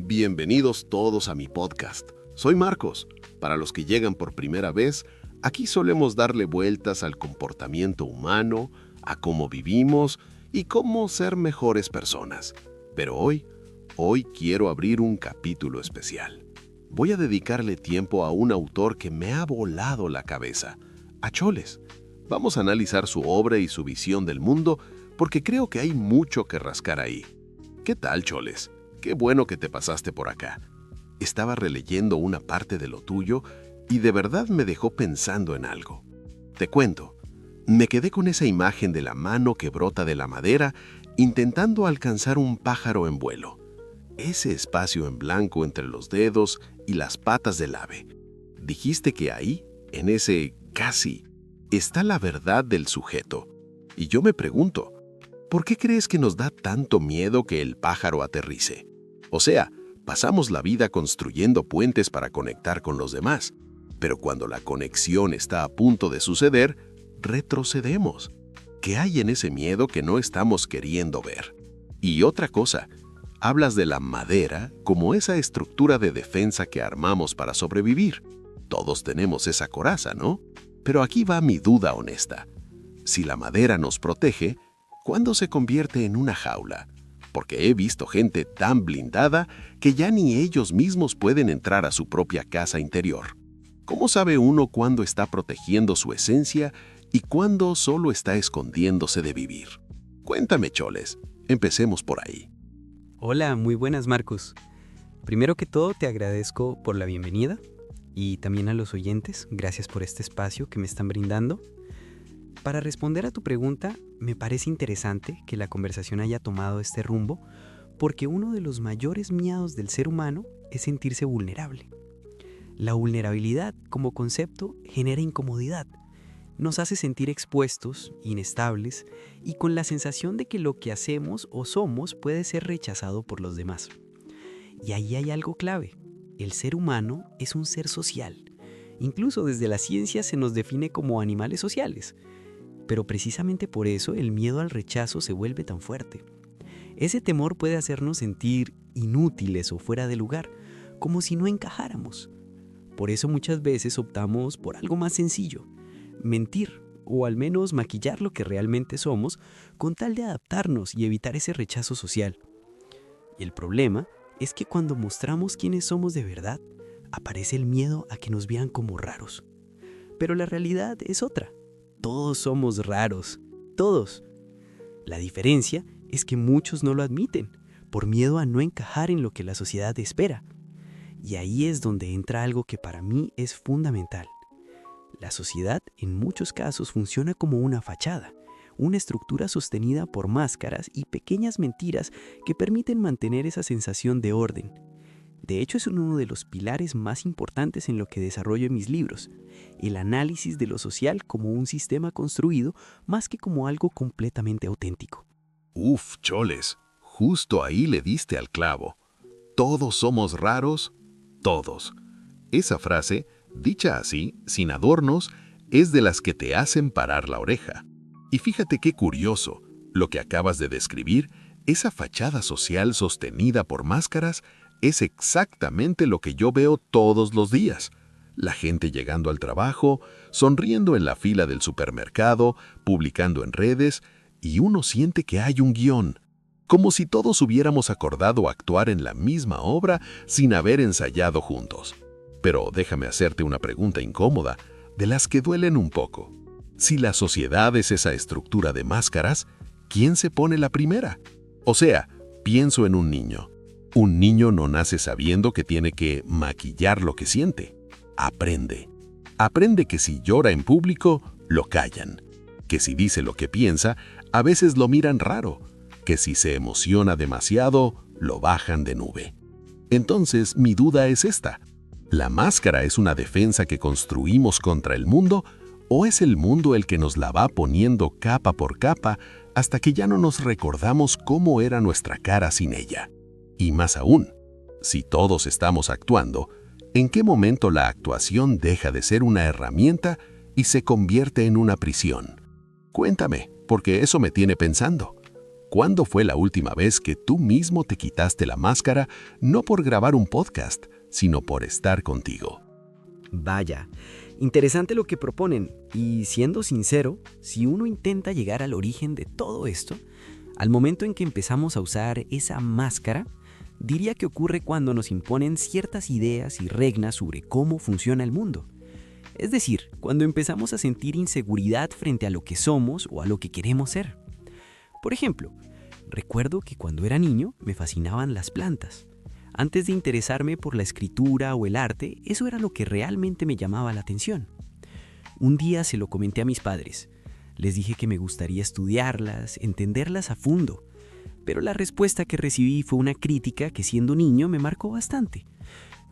Bienvenidos todos a mi podcast. Soy Marcos. Para los que llegan por primera vez, aquí solemos darle vueltas al comportamiento humano, a cómo vivimos y cómo ser mejores personas. Pero hoy quiero abrir un capítulo especial. Voy a dedicarle tiempo a un autor que me ha volado la cabeza, a Choles. Vamos a analizar su obra y su visión del mundo porque creo que hay mucho que rascar ahí. ¿Qué tal, Choles? Qué bueno que te pasaste por acá. Estaba releyendo una parte de lo tuyo y de verdad me dejó pensando en algo. Te cuento, me quedé con esa imagen de la mano que brota de la madera intentando alcanzar un pájaro en vuelo. Ese espacio en blanco entre los dedos y las patas del ave. Dijiste que ahí, en ese casi, está la verdad del sujeto. Y yo me pregunto, ¿por qué crees que nos da tanto miedo que el pájaro aterrice? O sea, pasamos la vida construyendo puentes para conectar con los demás, pero cuando la conexión está a punto de suceder, retrocedemos. ¿Qué hay en ese miedo que no estamos queriendo ver? Y otra cosa, hablas de la madera como esa estructura de defensa que armamos para sobrevivir. Todos tenemos esa coraza, ¿no? Pero aquí va mi duda honesta. Si la madera nos protege, ¿cuándo se convierte en una jaula? Porque he visto gente tan blindada que ya ni ellos mismos pueden entrar a su propia casa interior. ¿Cómo sabe uno cuándo está protegiendo su esencia y cuándo solo está escondiéndose de vivir? Cuéntame, Choles. Empecemos por ahí. Hola, muy buenas, Marcos. Primero que todo, te agradezco por la bienvenida y también a los oyentes, gracias por este espacio que me están brindando. Para responder a tu pregunta, me parece interesante que la conversación haya tomado este rumbo porque uno de los mayores miedos del ser humano es sentirse vulnerable. La vulnerabilidad como concepto genera incomodidad, nos hace sentir expuestos, inestables y con la sensación de que lo que hacemos o somos puede ser rechazado por los demás. Y ahí hay algo clave, el ser humano es un ser social. Incluso desde la ciencia se nos define como animales sociales. Pero precisamente por eso el miedo al rechazo se vuelve tan fuerte. Ese temor puede hacernos sentir inútiles o fuera de lugar, como si no encajáramos. Por eso muchas veces optamos por algo más sencillo, mentir o al menos maquillar lo que realmente somos con tal de adaptarnos y evitar ese rechazo social. Y el problema es que cuando mostramos quiénes somos de verdad, aparece el miedo a que nos vean como raros. Pero la realidad es otra. Todos somos raros, todos. La diferencia es que muchos no lo admiten, por miedo a no encajar en lo que la sociedad espera. Y ahí es donde entra algo que para mí es fundamental. La sociedad en muchos casos funciona como una fachada, una estructura sostenida por máscaras y pequeñas mentiras que permiten mantener esa sensación de orden. De hecho, es uno de los pilares más importantes en lo que desarrollo en mis libros, el análisis de lo social como un sistema construido más que como algo completamente auténtico. Uf, Choles, justo ahí le diste al clavo. Todos somos raros, todos. Esa frase, dicha así, sin adornos, es de las que te hacen parar la oreja. Y fíjate qué curioso, lo que acabas de describir, esa fachada social sostenida por máscaras, es exactamente lo que yo veo todos los días. La gente llegando al trabajo, sonriendo en la fila del supermercado, publicando en redes, y uno siente que hay un guión, como si todos hubiéramos acordado actuar en la misma obra sin haber ensayado juntos. Pero déjame hacerte una pregunta incómoda, de las que duelen un poco. Si la sociedad es esa estructura de máscaras, ¿quién se pone la primera? O sea, pienso en un niño. Un niño no nace sabiendo que tiene que maquillar lo que siente. Aprende. Aprende que si llora en público, lo callan. Que si dice lo que piensa, a veces lo miran raro. Que si se emociona demasiado, lo bajan de nube. Entonces, mi duda es esta. ¿La máscara es una defensa que construimos contra el mundo o es el mundo el que nos la va poniendo capa por capa hasta que ya no nos recordamos cómo era nuestra cara sin ella? Y más aún, si todos estamos actuando, ¿en qué momento la actuación deja de ser una herramienta y se convierte en una prisión? Cuéntame, porque eso me tiene pensando. ¿Cuándo fue la última vez que tú mismo te quitaste la máscara, no por grabar un podcast, sino por estar contigo? Vaya, interesante lo que proponen. Y siendo sincero, si uno intenta llegar al origen de todo esto, al momento en que empezamos a usar esa máscara, diría que ocurre cuando nos imponen ciertas ideas y reglas sobre cómo funciona el mundo. Es decir, cuando empezamos a sentir inseguridad frente a lo que somos o a lo que queremos ser. Por ejemplo, recuerdo que cuando era niño me fascinaban las plantas. Antes de interesarme por la escritura o el arte, eso era lo que realmente me llamaba la atención. Un día se lo comenté a mis padres. Les dije que me gustaría estudiarlas, entenderlas a fondo. Pero la respuesta que recibí fue una crítica que siendo niño me marcó bastante.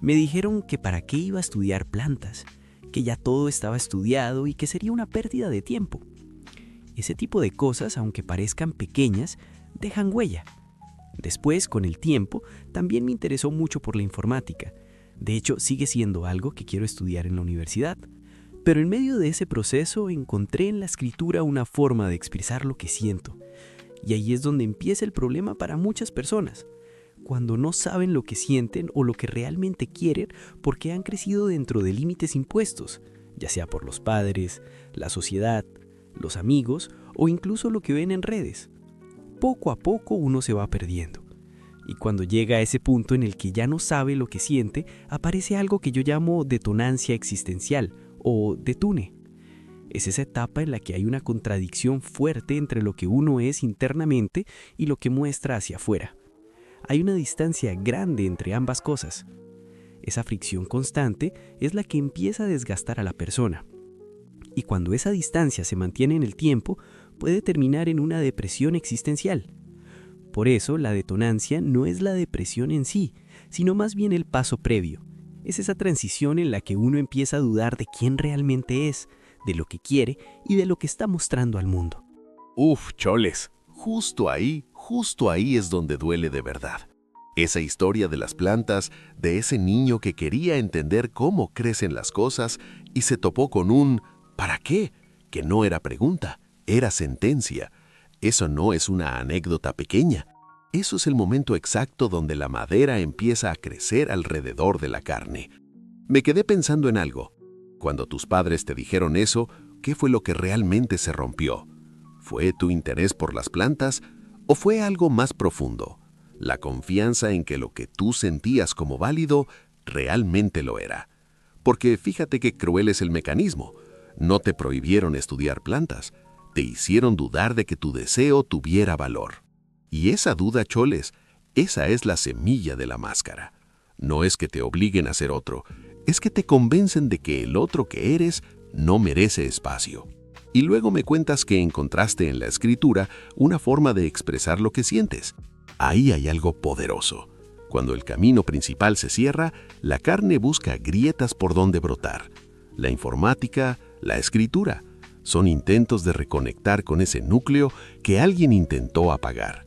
Me dijeron que para qué iba a estudiar plantas, que ya todo estaba estudiado y que sería una pérdida de tiempo. Ese tipo de cosas, aunque parezcan pequeñas, dejan huella. Después, con el tiempo, también me interesó mucho por la informática. De hecho, sigue siendo algo que quiero estudiar en la universidad. Pero en medio de ese proceso encontré en la escritura una forma de expresar lo que siento. Y ahí es donde empieza el problema para muchas personas. Cuando no saben lo que sienten o lo que realmente quieren porque han crecido dentro de límites impuestos, ya sea por los padres, la sociedad, los amigos o incluso lo que ven en redes. Poco a poco uno se va perdiendo. Y cuando llega a ese punto en el que ya no sabe lo que siente, aparece algo que yo llamo detonancia existencial o detune. Es esa etapa en la que hay una contradicción fuerte entre lo que uno es internamente y lo que muestra hacia afuera. Hay una distancia grande entre ambas cosas. Esa fricción constante es la que empieza a desgastar a la persona. Y cuando esa distancia se mantiene en el tiempo, puede terminar en una depresión existencial. Por eso, la detonancia no es la depresión en sí, sino más bien el paso previo. Es esa transición en la que uno empieza a dudar de quién realmente es, de lo que quiere y de lo que está mostrando al mundo. Uf, choles, justo ahí es donde duele de verdad. Esa historia de las plantas, de ese niño que quería entender cómo crecen las cosas y se topó con un ¿para qué? Que no era pregunta, era sentencia. Eso no es una anécdota pequeña. Eso es el momento exacto donde la madera empieza a crecer alrededor de la carne. Me quedé pensando en algo. Cuando tus padres te dijeron eso, ¿qué fue lo que realmente se rompió? ¿Fue tu interés por las plantas o fue algo más profundo? La confianza en que lo que tú sentías como válido realmente lo era. Porque fíjate qué cruel es el mecanismo. No te prohibieron estudiar plantas, te hicieron dudar de que tu deseo tuviera valor. Y esa duda, choles, esa es la semilla de la máscara. No es que te obliguen a ser otro, es que te convencen de que el otro que eres no merece espacio. Y luego me cuentas que encontraste en la escritura una forma de expresar lo que sientes. Ahí hay algo poderoso. Cuando el camino principal se cierra, la carne busca grietas por donde brotar. La informática, la escritura, son intentos de reconectar con ese núcleo que alguien intentó apagar.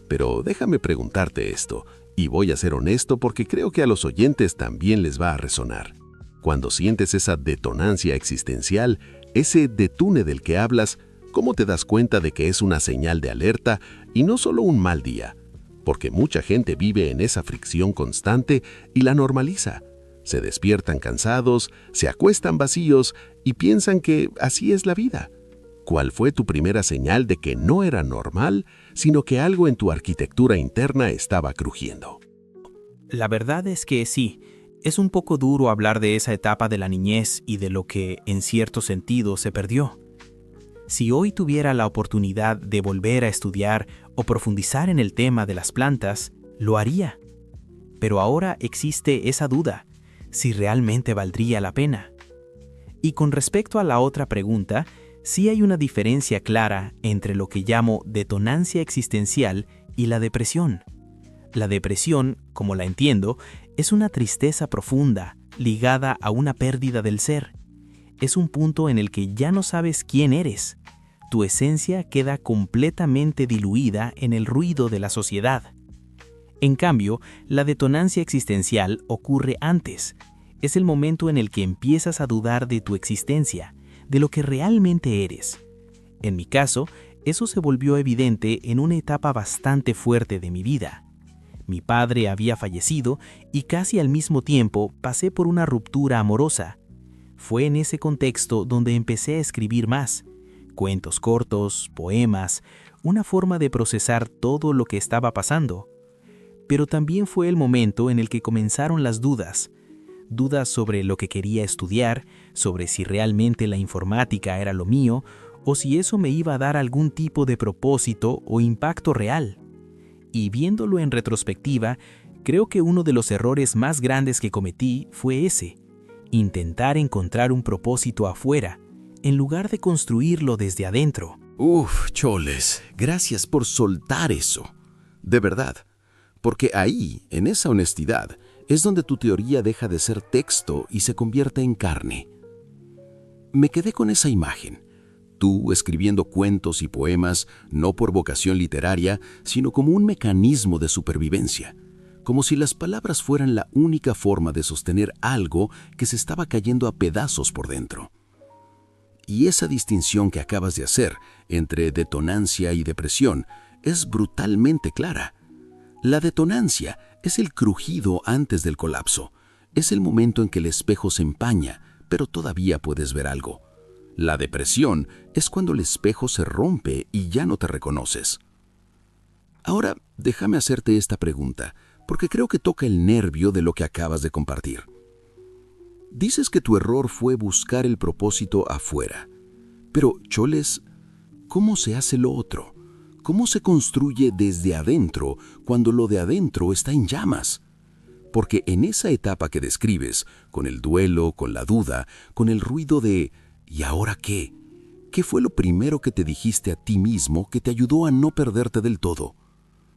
Pero déjame preguntarte esto, y voy a ser honesto porque creo que a los oyentes también les va a resonar. Cuando sientes esa detonancia existencial, ese detune del que hablas, ¿cómo te das cuenta de que es una señal de alerta y no solo un mal día? Porque mucha gente vive en esa fricción constante y la normaliza. Se despiertan cansados, se acuestan vacíos y piensan que así es la vida. ¿Cuál fue tu primera señal de que no era normal, sino que algo en tu arquitectura interna estaba crujiendo? La verdad es que sí, es un poco duro hablar de esa etapa de la niñez y de lo que, en cierto sentido, se perdió. Si hoy tuviera la oportunidad de volver a estudiar o profundizar en el tema de las plantas, lo haría. Pero ahora existe esa duda, si realmente valdría la pena. Y con respecto a la otra pregunta, sí hay una diferencia clara entre lo que llamo detonancia existencial y la depresión. La depresión, como la entiendo, es una tristeza profunda ligada a una pérdida del ser. Es un punto en el que ya no sabes quién eres. Tu esencia queda completamente diluida en el ruido de la sociedad. En cambio, la detonancia existencial ocurre antes. Es el momento en el que empiezas a dudar de tu existencia, de lo que realmente eres. En mi caso, Eso se volvió evidente en una etapa bastante fuerte de mi vida. Mi padre había fallecido y casi al mismo tiempo pasé por una ruptura amorosa. Fue en ese contexto donde empecé a escribir más. Cuentos cortos, poemas, una forma de procesar todo lo que estaba pasando. Pero también fue el momento en el que comenzaron las dudas. Dudas sobre lo que quería estudiar, sobre si realmente la informática era lo mío, o si eso me iba a dar algún tipo de propósito o impacto real. Y viéndolo en retrospectiva, creo que uno de los errores más grandes que cometí fue ese: intentar encontrar un propósito afuera, en lugar de construirlo desde adentro. Uf, Choles, gracias por soltar eso. De verdad, porque ahí, en esa honestidad, es donde tu teoría deja de ser texto y se convierte en carne. Me quedé con esa imagen. Tú escribiendo cuentos y poemas, no por vocación literaria, sino como un mecanismo de supervivencia, como si las palabras fueran la única forma de sostener algo que se estaba cayendo a pedazos por dentro. Y esa distinción que acabas de hacer entre detonancia y depresión es brutalmente clara. La detonancia es el crujido antes del colapso, es el momento en que el espejo se empaña, pero todavía puedes ver algo. La depresión es cuando el espejo se rompe y ya no te reconoces. Ahora, déjame hacerte esta pregunta, porque creo que toca el nervio de lo que acabas de compartir. Dices que tu error fue buscar el propósito afuera. Pero, Choles, ¿cómo se hace lo otro? ¿Cómo se construye desde adentro cuando lo de adentro está en llamas? Porque en esa etapa que describes, con el duelo, con la duda, con el ruido de ¿y ahora qué? ¿Qué fue lo primero que te dijiste a ti mismo que te ayudó a no perderte del todo?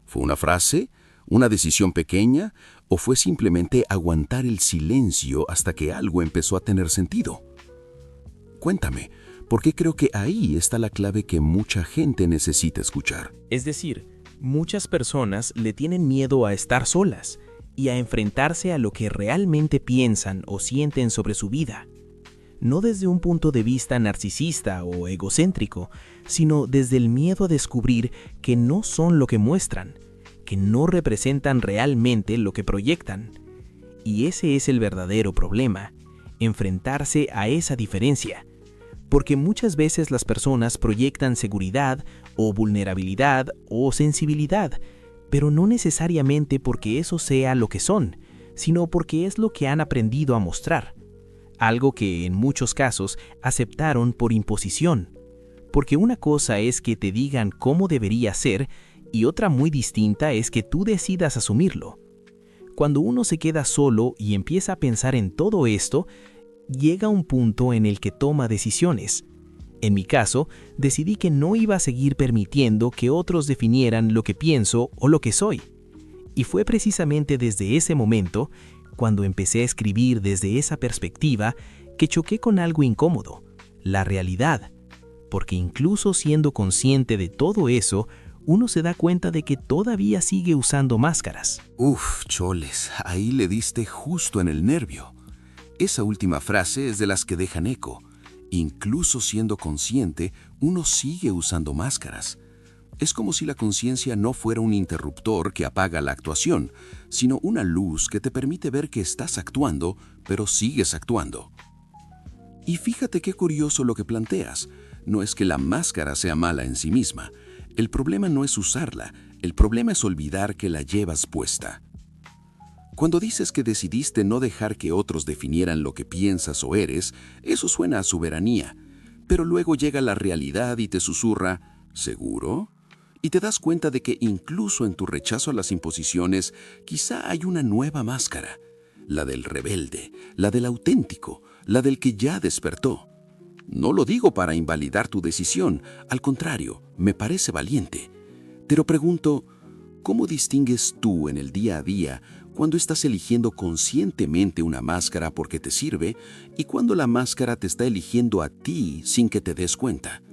¿Fue una frase? ¿Una decisión pequeña? ¿O fue simplemente aguantar el silencio hasta que algo empezó a tener sentido? Cuéntame, porque creo que ahí está la clave que mucha gente necesita escuchar. Es decir, muchas personas le tienen miedo a estar solas y a enfrentarse a lo que realmente piensan o sienten sobre su vida. No desde un punto de vista narcisista o egocéntrico, sino desde el miedo a descubrir que no son lo que muestran, que no representan realmente lo que proyectan. Y ese es el verdadero problema, enfrentarse a esa diferencia. Porque muchas veces las personas proyectan seguridad o vulnerabilidad o sensibilidad, pero no necesariamente porque eso sea lo que son, sino porque es lo que han aprendido a mostrar. Algo que en muchos casos aceptaron por imposición. Porque una cosa es que te digan cómo debería ser y otra muy distinta es que tú decidas asumirlo. Cuando uno se queda solo y empieza a pensar en todo esto, llega un punto en el que toma decisiones. En mi caso, decidí que no iba a seguir permitiendo que otros definieran lo que pienso o lo que soy. Y fue precisamente desde ese momento, cuando empecé a escribir desde esa perspectiva, que choqué con algo incómodo, la realidad. Porque incluso siendo consciente de todo eso, uno se da cuenta de que todavía sigue usando máscaras. Uf, Choles, ahí le diste justo en el nervio. Esa última frase es de las que dejan eco. Incluso siendo consciente, uno sigue usando máscaras. Es como si la conciencia no fuera un interruptor que apaga la actuación, sino una luz que te permite ver que estás actuando, pero sigues actuando. Y fíjate qué curioso lo que planteas. No es que la máscara sea mala en sí misma. El problema no es usarla, el problema es olvidar que la llevas puesta. Cuando dices que decidiste no dejar que otros definieran lo que piensas o eres, eso suena a soberanía, pero luego llega la realidad y te susurra, ¿seguro? Y te das cuenta de que incluso en tu rechazo a las imposiciones, quizá hay una nueva máscara, la del rebelde, la del auténtico, la del que ya despertó. No lo digo para invalidar tu decisión, al contrario, me parece valiente. Pero pregunto, ¿cómo distingues tú en el día a día cuando estás eligiendo conscientemente una máscara porque te sirve y cuando la máscara te está eligiendo a ti sin que te des cuenta?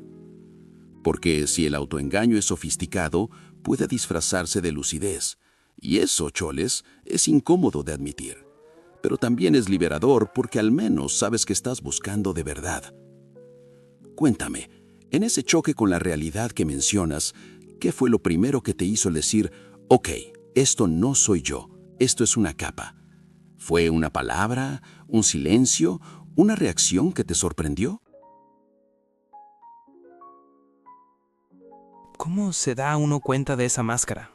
Porque si el autoengaño es sofisticado, puede disfrazarse de lucidez. Y eso, Choles, es incómodo de admitir. Pero también es liberador porque al menos sabes que estás buscando de verdad. Cuéntame, En ese choque con la realidad que mencionas, ¿qué fue lo primero que te hizo decir, ok, esto no soy yo, esto es una capa? ¿Fue una palabra, un silencio, una reacción que te sorprendió? ¿Cómo se da uno cuenta de esa máscara?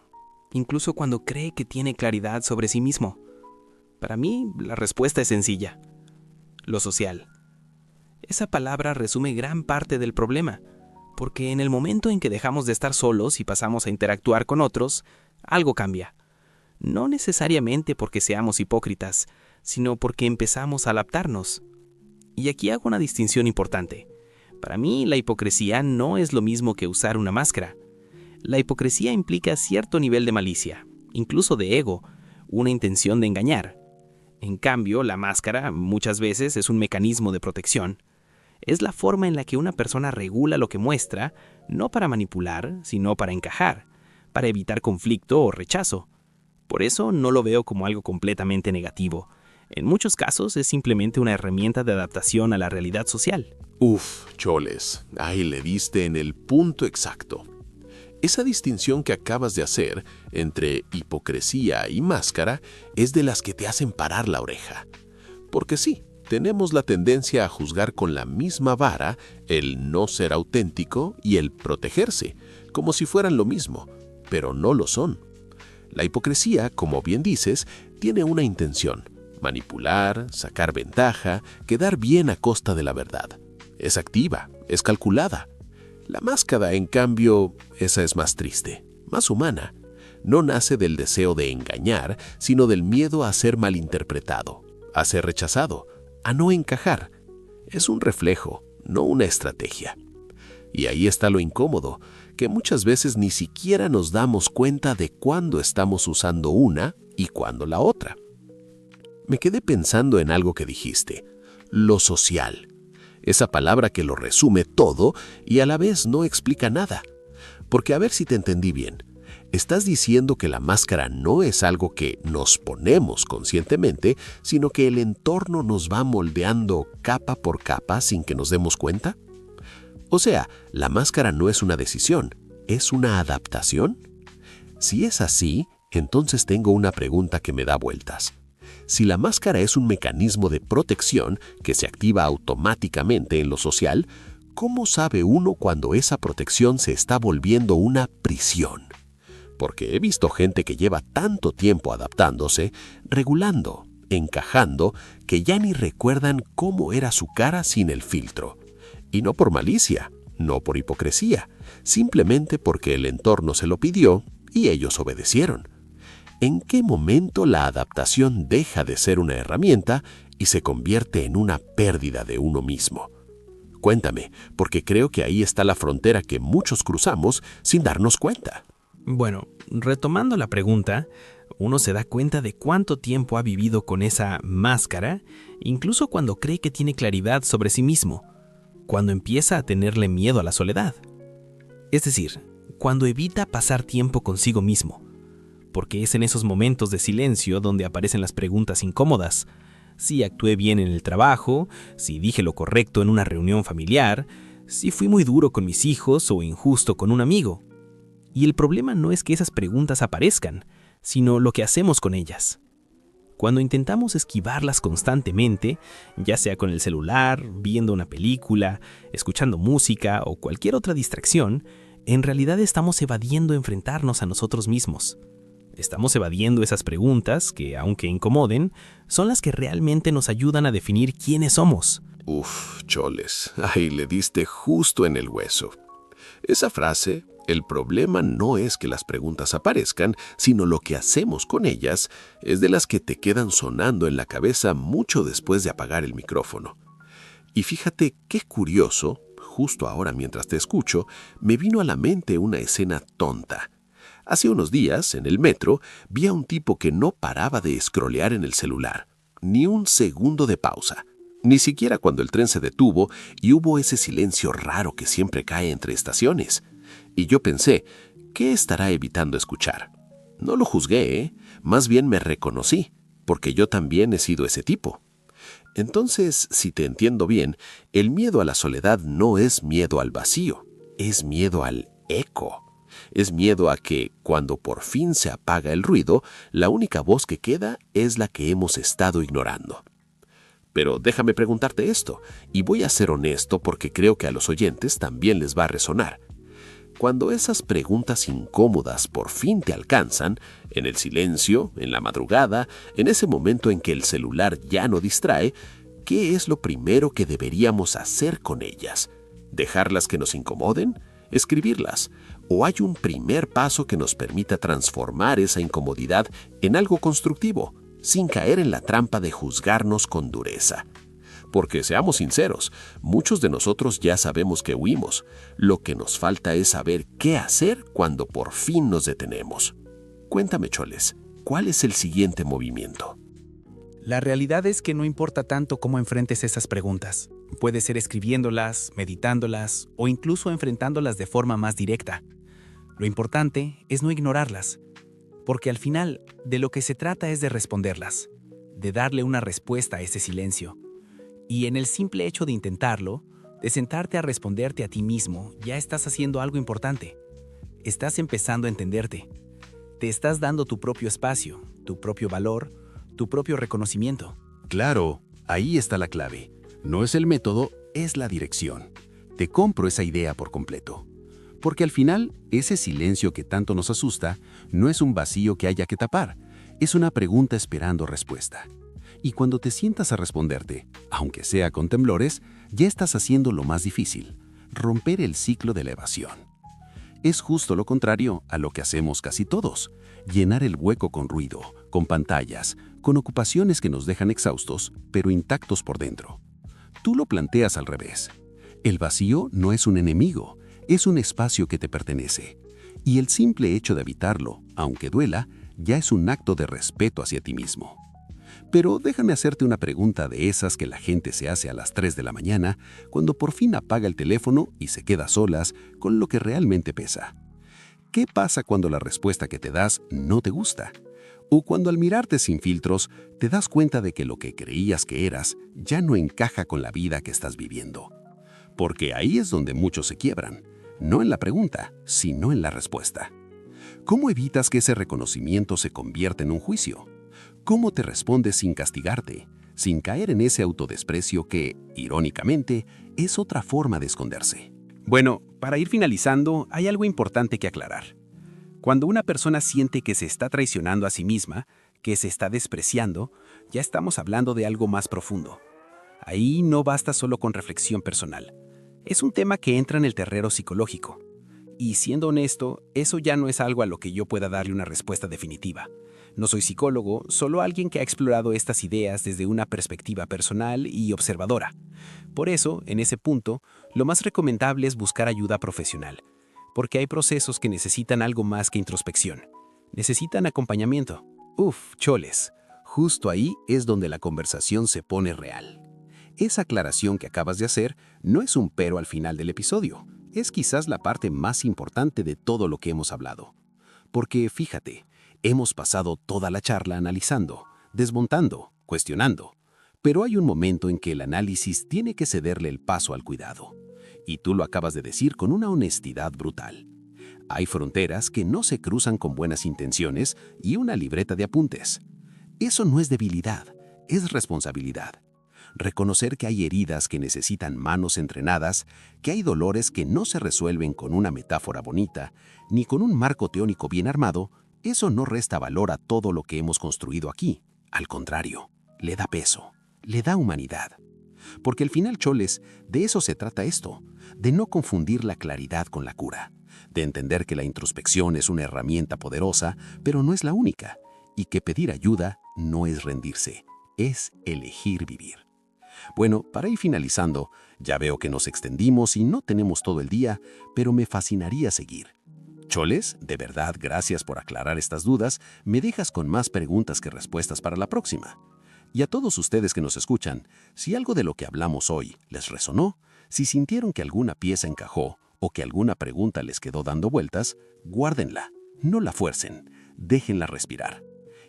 Incluso cuando cree que tiene claridad sobre sí mismo. Para mí, la respuesta es sencilla. Lo social. Esa palabra resume gran parte del problema, porque en el momento en que dejamos de estar solos y pasamos a interactuar con otros, algo cambia. No necesariamente porque seamos hipócritas, sino porque empezamos a adaptarnos. Y aquí hago una distinción importante. Para mí, la hipocresía no es lo mismo que usar una máscara. La hipocresía implica cierto nivel de malicia, incluso de ego, una intención de engañar. En cambio, la máscara muchas veces es un mecanismo de protección. Es la forma en la que una persona regula lo que muestra, no para manipular, sino para encajar, para evitar conflicto o rechazo. Por eso no lo veo como algo completamente negativo. En muchos casos es simplemente una herramienta de adaptación a la realidad social. Uf, Choles, ahí le diste en el punto exacto. Esa distinción que acabas de hacer entre hipocresía y máscara es de las que te hacen parar la oreja. Porque sí, tenemos la tendencia a juzgar con la misma vara el no ser auténtico y el protegerse, como si fueran lo mismo, pero no lo son. La hipocresía, como bien dices, tiene una intención: manipular, sacar ventaja, quedar bien a costa de la verdad. Es activa, es calculada. La máscara, en cambio, esa es más triste, más humana. No nace del deseo de engañar, sino del miedo a ser malinterpretado, a ser rechazado, a no encajar. Es un reflejo, no una estrategia. Y ahí está lo incómodo, que muchas veces ni siquiera nos damos cuenta de cuándo estamos usando una y cuándo la otra. Me quedé pensando en algo que dijiste: lo social. Esa palabra que lo resume todo y a la vez no explica nada. Porque a ver si te entendí bien. Estás diciendo que la máscara no es algo que nos ponemos conscientemente, sino que el entorno nos va moldeando capa por capa sin que nos demos cuenta. O sea, la máscara no es una decisión, ¿es una adaptación? Si es así, entonces tengo una pregunta que me da vueltas. Si la máscara es un mecanismo de protección que se activa automáticamente en lo social, ¿cómo sabe uno cuando esa protección se está volviendo una prisión? Porque he visto gente que lleva tanto tiempo adaptándose, regulando, encajando, que ya ni recuerdan cómo era su cara sin el filtro. Y no por malicia, no por hipocresía, simplemente porque el entorno se lo pidió y ellos obedecieron. ¿En qué momento la adaptación deja de ser una herramienta y se convierte en una pérdida de uno mismo? Cuéntame, porque creo que ahí está la frontera que muchos cruzamos sin darnos cuenta. Bueno, retomando la pregunta, uno se da cuenta de cuánto tiempo ha vivido con esa máscara, incluso cuando cree que tiene claridad sobre sí mismo, cuando empieza a tenerle miedo a la soledad. Es decir, cuando evita pasar tiempo consigo mismo, porque es en esos momentos de silencio donde aparecen las preguntas incómodas. Si actué bien en el trabajo, si dije lo correcto en una reunión familiar, si fui muy duro con mis hijos o injusto con un amigo. Y el problema no es que esas preguntas aparezcan, sino lo que hacemos con ellas. Cuando intentamos esquivarlas constantemente, ya sea con el celular, viendo una película, escuchando música o cualquier otra distracción, en realidad estamos evadiendo enfrentarnos a nosotros mismos. Estamos evadiendo esas preguntas que, aunque incomoden, son las que realmente nos ayudan a definir quiénes somos. Uf, Choles, ahí le diste justo en el hueso. Esa frase, el problema no es que las preguntas aparezcan, sino lo que hacemos con ellas, es de las que te quedan sonando en la cabeza mucho después de apagar el micrófono. Y fíjate qué curioso, justo ahora mientras te escucho, me vino a la mente una escena tonta. Hace unos días, en el metro, vi a un tipo que no paraba de escrolear en el celular. Ni un segundo de pausa. Ni siquiera cuando el tren se detuvo y hubo ese silencio raro que siempre cae entre estaciones. Y yo pensé, ¿qué estará evitando escuchar? No lo juzgué, ¿eh? Más bien me reconocí, porque yo también he sido ese tipo. Entonces, si te entiendo bien, el miedo a la soledad no es miedo al vacío, Es miedo al eco. Es miedo a que, cuando por fin se apaga el ruido, la única voz que queda es la que hemos estado ignorando. Pero déjame preguntarte esto, y voy a ser honesto porque creo que a los oyentes también les va a resonar. Cuando esas preguntas incómodas por fin te alcanzan, en el silencio, en la madrugada, en ese momento en que el celular ya no distrae, ¿qué es lo primero que deberíamos hacer con ellas? ¿Dejarlas que nos incomoden? ¿Escribirlas? ¿O hay un primer paso que nos permita transformar esa incomodidad en algo constructivo, sin caer en la trampa de juzgarnos con dureza? Porque seamos sinceros, muchos de nosotros ya sabemos que huimos. Lo que nos falta es saber qué hacer cuando por fin nos detenemos. Cuéntame, Choles, ¿cuál es el siguiente movimiento? La realidad es que no importa tanto cómo enfrentes esas preguntas. Puede ser escribiéndolas, meditándolas o incluso enfrentándolas de forma más directa. Lo importante es no ignorarlas, porque al final de lo que se trata es de responderlas, de darle una respuesta a ese silencio. Y en el simple hecho de intentarlo, de sentarte a responderte a ti mismo, ya estás haciendo algo importante. Estás empezando a entenderte. Te estás dando tu propio espacio, tu propio valor, tu propio reconocimiento. Claro, ahí está la clave. No es el método, es la dirección. Te compro esa idea por completo. Porque al final, ese silencio que tanto nos asusta no es un vacío que haya que tapar, es una pregunta esperando respuesta. Y cuando te sientas a responderte, aunque sea con temblores, ya estás haciendo lo más difícil, romper el ciclo de la evasión. Es justo lo contrario a lo que hacemos casi todos, llenar el hueco con ruido, con pantallas, con ocupaciones que nos dejan exhaustos, pero intactos por dentro. Tú lo planteas al revés. El vacío no es un enemigo, es un espacio que te pertenece. Y el simple hecho de habitarlo, aunque duela, ya es un acto de respeto hacia ti mismo. Pero déjame hacerte una pregunta de esas que la gente se hace a las 3 de la mañana, cuando por fin apaga el teléfono y se queda a solas con lo que realmente pesa. ¿Qué pasa cuando la respuesta que te das no te gusta? O cuando al mirarte sin filtros te das cuenta de que lo que creías que eras ya no encaja con la vida que estás viviendo. Porque ahí es donde muchos se quiebran, no en la pregunta, sino en la respuesta. ¿Cómo evitas que ese reconocimiento se convierta en un juicio? ¿Cómo te respondes sin castigarte, sin caer en ese autodesprecio que, irónicamente, es otra forma de esconderse? Bueno, para ir finalizando, hay algo importante que aclarar. Cuando una persona siente que se está traicionando a sí misma, que se está despreciando, ya estamos hablando de algo más profundo. Ahí no basta solo con reflexión personal. Es un tema que entra en el terreno psicológico. Y siendo honesto, eso ya no es algo a lo que yo pueda darle una respuesta definitiva. No soy psicólogo, solo alguien que ha explorado estas ideas desde una perspectiva personal y observadora. Por eso, en ese punto, lo más recomendable es buscar ayuda profesional, porque hay procesos que necesitan algo más que introspección. Necesitan acompañamiento. Choles, justo ahí es donde la conversación se pone real. Esa aclaración que acabas de hacer no es un pero al final del episodio, es quizás la parte más importante de todo lo que hemos hablado. Porque fíjate, hemos pasado toda la charla analizando, desmontando, cuestionando, pero hay un momento en que el análisis tiene que cederle el paso al cuidado. Y tú lo acabas de decir con una honestidad brutal. Hay fronteras que no se cruzan con buenas intenciones y una libreta de apuntes. Eso no es debilidad, es responsabilidad. Reconocer que hay heridas que necesitan manos entrenadas, que hay dolores que no se resuelven con una metáfora bonita, ni con un marco teórico bien armado, eso no resta valor a todo lo que hemos construido aquí. Al contrario, le da peso, le da humanidad. Porque al final, Choles, de eso se trata esto, de no confundir la claridad con la cura, de entender que la introspección es una herramienta poderosa, pero no es la única, y que pedir ayuda no es rendirse, es elegir vivir. Bueno, para ir finalizando, ya veo que nos extendimos y no tenemos todo el día, pero me fascinaría seguir. Choles, de verdad, gracias por aclarar estas dudas, me dejas con más preguntas que respuestas para la próxima. Y a todos ustedes que nos escuchan, si algo de lo que hablamos hoy les resonó, si sintieron que alguna pieza encajó o que alguna pregunta les quedó dando vueltas, guárdenla, no la fuercen, déjenla respirar.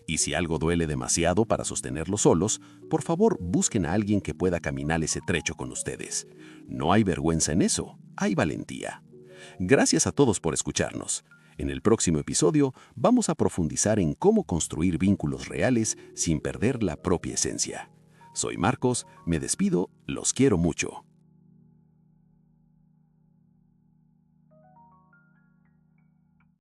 Y si algo duele demasiado para sostenerlo solos, por favor busquen a alguien que pueda caminar ese trecho con ustedes. No hay vergüenza en eso, hay valentía. Gracias a todos por escucharnos. En el próximo episodio vamos a profundizar en cómo construir vínculos reales sin perder la propia esencia. Soy Marcos, me despido, los quiero mucho.